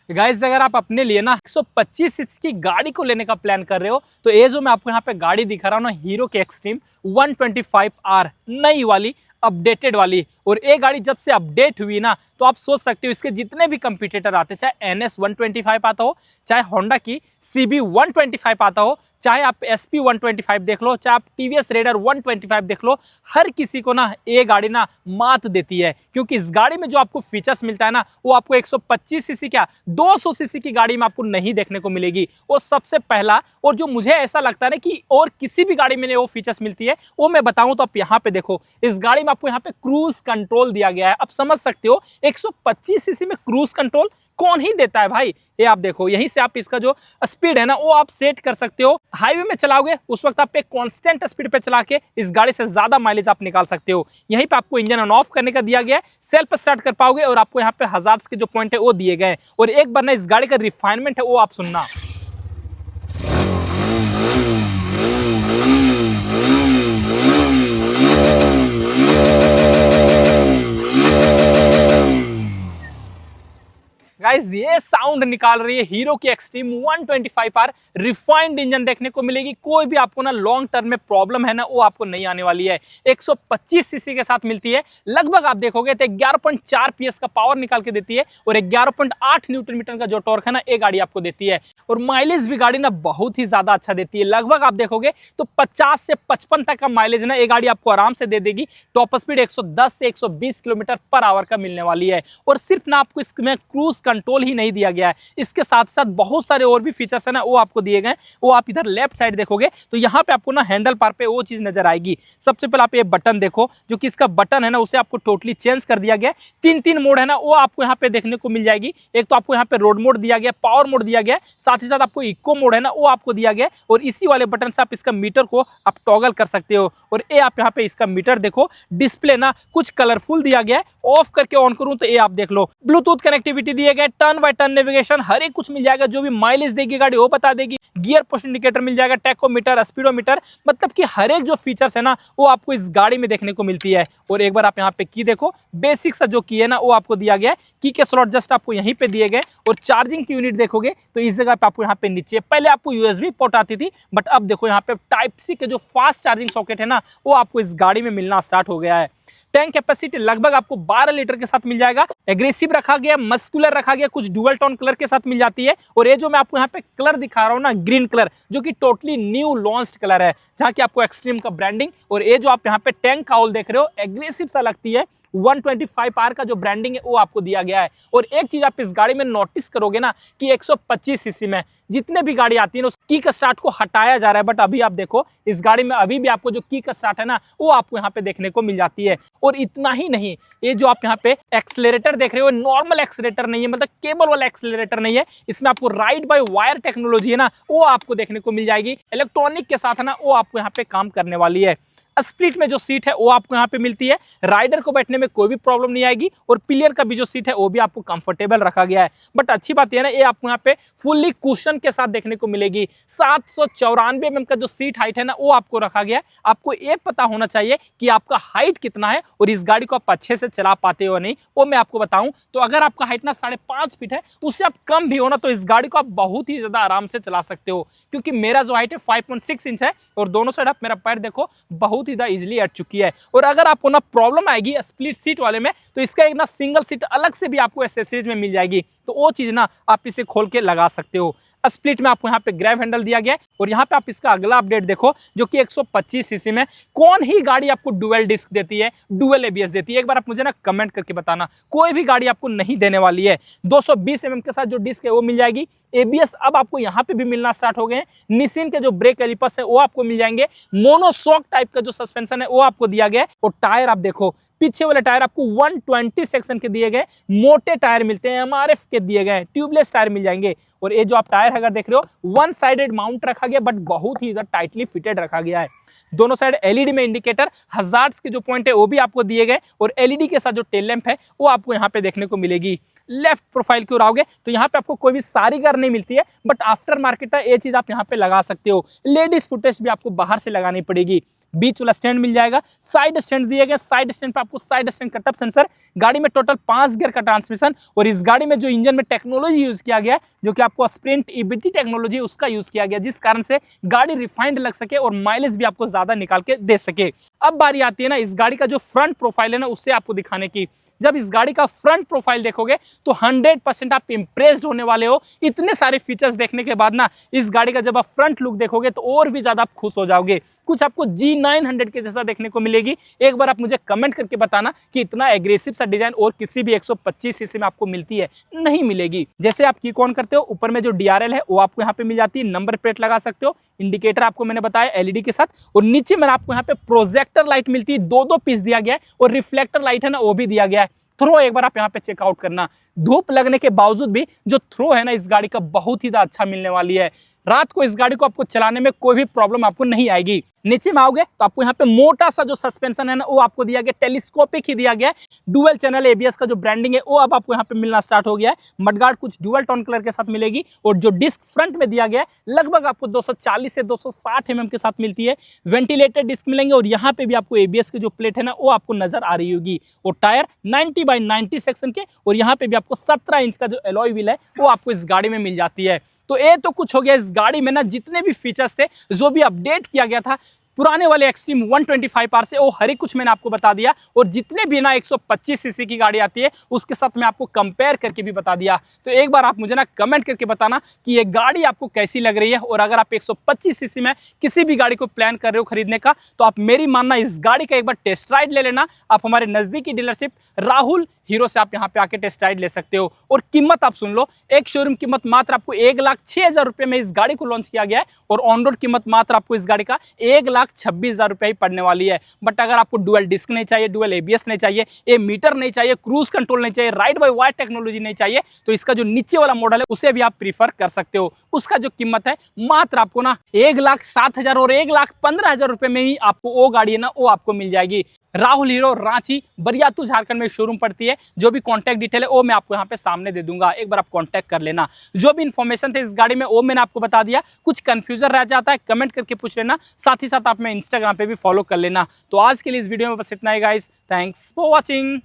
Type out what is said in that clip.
Guys अगर आप अपने लिए ना 125 सीसी की गाड़ी को लेने का प्लान कर रहे हो तो ये जो मैं आपको यहाँ पे गाड़ी दिखा रहा हूँ ना, हीरो की एक्सट्रीम 125R नई वाली, अपडेटेड वाली। और ये गाड़ी जब से अपडेट हुई ना तो आप सोच सकते हो इसके जितने भी कंपटीटर आते, चाहे NS 125 आता हो, चाहे होंडा की CB 125 आता हो, चाहे आप SP 125 देख लो, चाहे आप TVS रेडर 125 देख लो, हर किसी को ना ये गाड़ी ना मात देती है। क्योंकि इस गाड़ी में जो आपको फीचर्स मिलता है ना वो आपको 125 सीसी क्या 200 सीसी की गाड़ी में आपको नहीं देखने को मिलेगी। वो सबसे पहला, और जो मुझे ऐसा लगता है ना कि और किसी भी गाड़ी में वो फीचर्स मिलती है वो मैं बताऊं तो आप यहाँ पे देखो, इस गाड़ी में आपको यहाँ पे क्रूज कंट्रोल दिया गया है। आप समझ सकते हो 125 सीसी में क्रूज कंट्रोल कौन ही देता है भाई। ये आप देखो, यहीं से आप इसका जो स्पीड है ना वो आप सेट कर सकते हो। हाईवे में चलाओगे उस वक्त आप एक कांस्टेंट स्पीड पे चला के इस गाड़ी से ज्यादा माइलेज आप निकाल सकते हो। यहीं पे आपको इंजन ऑन ऑफ करने का दिया गया है, सेल्फ स्टार्ट कर पाओगे, और आपको यहाँ पे हजार्ड्स के जो पॉइंट है वो दिए गए हैं। और एक बार ना इस गाड़ी का रिफाइनमेंट है वो आप सुनना। गाइस ये साउंड निकाल रही है हीरो की एक्सट्रीम 125R रिफाइंड इंजन देखने को मिलेगी। कोई भी आपको ना लॉन्ग टर्म में प्रॉब्लम है ना वो आपको नहीं आने वाली है। 125 सीसी के साथ मिलती है। लगभग आप देखोगे तो 11.4 PS का पावर निकाल के देती है, और 11.8 न्यूटन मीटर का जो टॉर्क है ना ये गाड़ी आपको देती है। और माइलेज भी गाड़ी ना बहुत ही ज्यादा अच्छा देती है। लगभग आप देखोगे तो 50 से 55 तक का माइलेज ना ये गाड़ी आपको आराम से दे देगी। टॉप स्पीड 110 से 120 किलोमीटर पर आवर का मिलने वाली है। और सिर्फ ना आपको इसमें क्रूज कंट्रोल ही नहीं दिया गया है, इसके साथ साथ बहुत सारे और भी फीचर्स है ना वो आपको दिए गए। वो आप इधर लेफ्ट साइड देखोगे तो यहाँ पे आपको ना हैंडल पार पे वो चीज नजर आएगी। सबसे पहले आप ये बटन देखो, जो कि इसका बटन है ना उसे आपको टोटली चेंज कर दिया गया। तीन मोड है ना वो आपको यहाँ पे देखने को मिल जाएगी। एक तो आपको यहाँ पे रोड मोड दिया गया, पावर मोड दिया गया, साथ ही साथ आपको इको मोड है ना वो आपको दिया गया। और इसी वाले बटन से आप इसका मीटर को आप टॉगल कर सकते हो। और ये आप यहाँ पे इसका मीटर देखो, डिस्प्ले ना कुछ कलरफुल दिया गया है। ऑफ करके ऑन करूं तो ये आप देख लो, ब्लूटूथ कनेक्टिविटी दिए गए, टर्न बाय टर्न नेविगेशन, हर एक कुछ मिल जाएगा। जो भी माइलेज देगी गाड़ी वो बता देगी। गियर पोस्ट इंडिकेटर मिल जाएगा, टैकोमीटर, स्पीडोमीटर, मतलब कि हर एक जो फीचर्स है ना वो आपको इस गाड़ी में देखने को मिलती है। और एक बार आप यहाँ पे की देखो, बेसिक सा जो की है ना वो आपको दिया गया है। की के स्लॉट जस्ट आपको यहीं पे दिए गए। और चार्जिंग की यूनिट देखोगे तो इस जगह पे आपको यहाँ पे नीचे, पहले आपको USB पोर्ट आती थी, बट अब देखो यहाँ पे टाइप सी के जो फास्ट चार्जिंग सॉकेट है ना वो आपको इस गाड़ी में मिलना स्टार्ट हो गया है। टैंक कैपेसिटी लगभग आपको 12 लीटर के साथ मिल जाएगा। एग्रेसिव रखा गया, मस्कुलर रखा गया, कुछ डुअल टोन कलर के साथ मिल जाती है। और ये जो मैं आपको यहाँ पे कलर दिखा रहा हूँ ना, ग्रीन कलर, जो कि टोटली न्यू लॉन्च्ड कलर है, जहाँ की आपको एक्सट्रीम का ब्रांडिंग, और ये जो आप यहाँ पे टैंक काउल देख रहे हो एग्रेसिव सा लगती है। 125R का जो ब्रांडिंग है वो आपको दिया गया है। और एक चीज आप इस गाड़ी में नोटिस करोगे ना कि 125 सीसी में जितने भी गाड़ी आती है ना उस की का स्टार्ट को हटाया जा रहा है, बट अभी आप देखो इस गाड़ी में अभी भी आपको जो की का स्टार्ट है ना वो आपको यहाँ पे देखने को मिल जाती है। और इतना ही नहीं, ये जो आप यहाँ पे एक्सेलरेटर देख रहे हो नॉर्मल एक्सेलरेटर नहीं है, मतलब केबल वाला एक्सेलरेटर नहीं है। इसमें आपको राइड बाय वायर टेक्नोलॉजी है ना वो आपको देखने को मिल जाएगी। इलेक्ट्रॉनिक के साथ है ना वो आपको यहाँ पे काम करने वाली है। स्प्लिट में जो सीट है वो आपको यहाँ पे मिलती है। राइडर को बैठने में कोई भी प्रॉब्लम नहीं आएगी। और पिलियर का भी जो सीट है वो भी आपको कंफर्टेबल रखा गया है। बट अच्छी बात यह ना, ये आपको यहाँ पे फुल्ली कुशन के साथ देखने को मिलेगी। 794 mm का जो सीट हाइट है ना वो आपको रखा गया है। आपको ये पता होना चाहिए कि आपका हाइट कितना है और इस गाड़ी को आप अच्छे से चला पाते हो नहीं, वो मैं आपको बताऊं तो अगर आपका हाइट ना 5.5 फीट है, उससे आप कम भी हो ना, तो इस गाड़ी को आप बहुत ही ज्यादा आराम से चला सकते हो। क्योंकि मेरा जो हाइट है 5.6 इंच है, और दोनों साइड आप मेरा पैर देखो बहुत इजीली अट चुकी है। और अगर आपको ना प्रॉब्लम आएगी स्प्लिट सीट वाले में, तो इसका एक ना सिंगल सीट अलग से भी आपको एसेसरीज में मिल जाएगी, तो वो चीज ना आप इसे खोल के लगा सकते हो। स्प्लिट में आपको यहाँ पे ग्रैब हैंडल दिया गया है। और यहाँ पे आप इसका अगला अपडेट देखो, जो कि 125 सीसी में कौन ही गाड़ी आपको डुअल डिस्क देती है, डुअल ABS देती है। एक बार आप मुझे ना कमेंट करके बताना, कोई भी गाड़ी आपको नहीं देने वाली है। 220 mm के साथ जो डिस्क है वो मिल जाएगी। ABS अब आपको यहाँ पे भी मिलना स्टार्ट हो गए हैं। निसिन के जो ब्रेक कैलिपर्स है वो आपको मिल जाएंगे। मोनोशॉक टाइप का जो सस्पेंशन है वो आपको दिया गया है। और टायर आप देखो, पीछे वाले टायर आपको 120 सेक्शन के दिए गए, मोटे टायर मिलते हैं, MRF के दिए गए, ट्यूबलेस टायर मिल जाएंगे। और ये जो आप टायर अगर देख रहे हो, वन साइडेड माउंट रखा गया, बट बहुत ही टाइटली फिटेड रखा गया है। दोनों साइड LED में इंडिकेटर, हजार्ड्स के जो पॉइंट है वो भी आपको दिए गए। और LED के साथ जो टेल लैंप है वो आपको यहाँ पे देखने को मिलेगी। लेफ्ट प्रोफाइल की ओर आओगे तो यहाँ पे आपको कोई भी सारी कार नहीं मिलती है, बट आफ्टर मार्केट ये चीज आप यहाँ पे लगा सकते हो। लेडीज फुटेज भी आपको बाहर से लगानी पड़ेगी। बीच वाला स्टैंड मिल जाएगा, साइड स्टैंड दिए गए, साइड स्टैंड पे आपको साइड स्टैंड का टच सेंसर, गाड़ी में टोटल 5 गियर का ट्रांसमिशन, और इस गाड़ी में जो इंजन में टेक्नोलॉजी यूज किया गया है जो कि आपको स्प्रिंट ईबीटी टेक्नोलॉजी उसका यूज किया गया, जिस कारण से गाड़ी रिफाइंड लग सके और माइलेज भी आपको ज्यादा निकाल के दे सके। अब बारी आती है ना इस गाड़ी का जो फ्रंट प्रोफाइल है ना उससे आपको दिखाने की। जब इस गाड़ी का फ्रंट प्रोफाइल देखोगे तो 100% आप इंप्रेस्ड होने वाले हो। इतने सारे फीचर्स देखने के बाद ना इस गाड़ी का जब आप फ्रंट लुक देखोगे तो और भी ज्यादा आप खुश हो जाओगे। कुछ आपको G900 के जैसा देखने को मिलेगी। एक बार आप मुझे कमेंट करके बताना कि इतना एग्रेसिव सा डिजाइन और किसी भी 125 सीसी में आपको मिलती है, नहीं मिलेगी। जैसे आप किक ऑन करते हो, ऊपर में जो DRL है वो आपको यहाँ पे मिल जाती है, नंबर प्लेट लगा सकते हो, इंडिकेटर आपको मैंने बताया LED के साथ, और नीचे में आपको यहाँ पे प्रोजेक्टर लाइट मिलती है, 2 पीस दिया गया है, और रिफ्लेक्टर लाइट है ना वो भी दिया गया है। थ्रो एक बार आप यहाँ पे चेकआउट करना, धूप लगने के बावजूद भी जो थ्रो है ना इस गाड़ी का बहुत ही अच्छा मिलने वाली है। रात को इस गाड़ी को आपको चलाने में कोई भी प्रॉब्लम आपको नहीं आएगी। नीचे में आओगे तो आपको यहाँ पे मोटा सा जो सस्पेंशन है ना वो आपको दिया गया, टेलीस्कोपिक ही दिया गया है। डुअल चैनल ABS का जो ब्रांडिंग है वो अब आपको यहाँ पे मिलना स्टार्ट हो गया है। मडगार्ड कुछ डुअल टोन कलर के साथ मिलेगी, और जो डिस्क फ्रंट में दिया गया है लगभग आपको 240 से 260 mm के साथ मिलती है। वेंटिलेटेड डिस्क मिलेंगे, और यहाँ पे भी आपको ABS की जो प्लेट है ना वो आपको नजर आ रही होगी, और टायर 90/90 सेक्शन के, और यहाँ पे भी आपको 17 इंच का जो एलॉय व्हील है वो आपको इस गाड़ी में मिल जाती है। तो ये तो कुछ हो गया इस गाड़ी में ना जितने भी फीचर्स थे जो भी अपडेट किया गया था पुराने वाले एक्सट्रीम 125R से, वो हर एक कुछ मैंने आपको बता दिया, और जितने भी ना 125 सीसी की गाड़ी आती है उसके साथ मैं आपको कंपेयर करके भी बता दिया। तो एक बार आप मुझे ना कमेंट करके बताना कि ये गाड़ी आपको कैसी लग रही है, और अगर आप 125 सीसी में किसी भी गाड़ी को प्लान कर रहे हो खरीदने का तो आप मेरी मानना इस गाड़ी का एक बार टेस्ट राइड ले लेना। आप हमारे नजदीकी डीलरशिप राहुल हीरो से आप यहाँ पे आके टेस्ट राइड ले सकते हो। और कीमत आप सुन लो, एक शोरूम कीमत मात्र आपको 1,06,000 रुपए में इस गाड़ी को लॉन्च किया गया है, और ऑन रोड कीमत मात्र आपको इस गाड़ी का 1,26,000 रुपए ही पड़ने वाली है। बट अगर आपको डुअल डिस्क नहीं चाहिए, डुअल ABS नहीं चाहिए, ए मीटर नहीं चाहिए, क्रूज कंट्रोल नहीं चाहिए, राइड बाय वायर टेक्नोलॉजी नहीं चाहिए, तो इसका जो नीचे वाला मॉडल है उसे भी आप प्रीफर कर सकते हो। उसका जो कीमत है मात्र आपको ना 1,07,000 और 1,15,000 रुपए में ही आपको वो गाड़ी है ना वो आपको मिल जाएगी। राहुल हीरो रांची बरियातू झारखंड में शोरूम पड़ती है। जो भी कांटेक्ट डिटेल है वो मैं आपको यहाँ पे सामने दे दूंगा, एक बार आप कांटेक्ट कर लेना। जो भी इन्फॉर्मेशन थे इस गाड़ी में वो मैंने आपको बता दिया। कुछ कंफ्यूजन रह जाता है कमेंट करके पूछ लेना, साथ ही साथ आप मैं इंस्टाग्राम पे भी फॉलो कर लेना। तो आज के लिए इस वीडियो में बस इतना ही गाइस, थैंक्स फॉर वॉचिंग।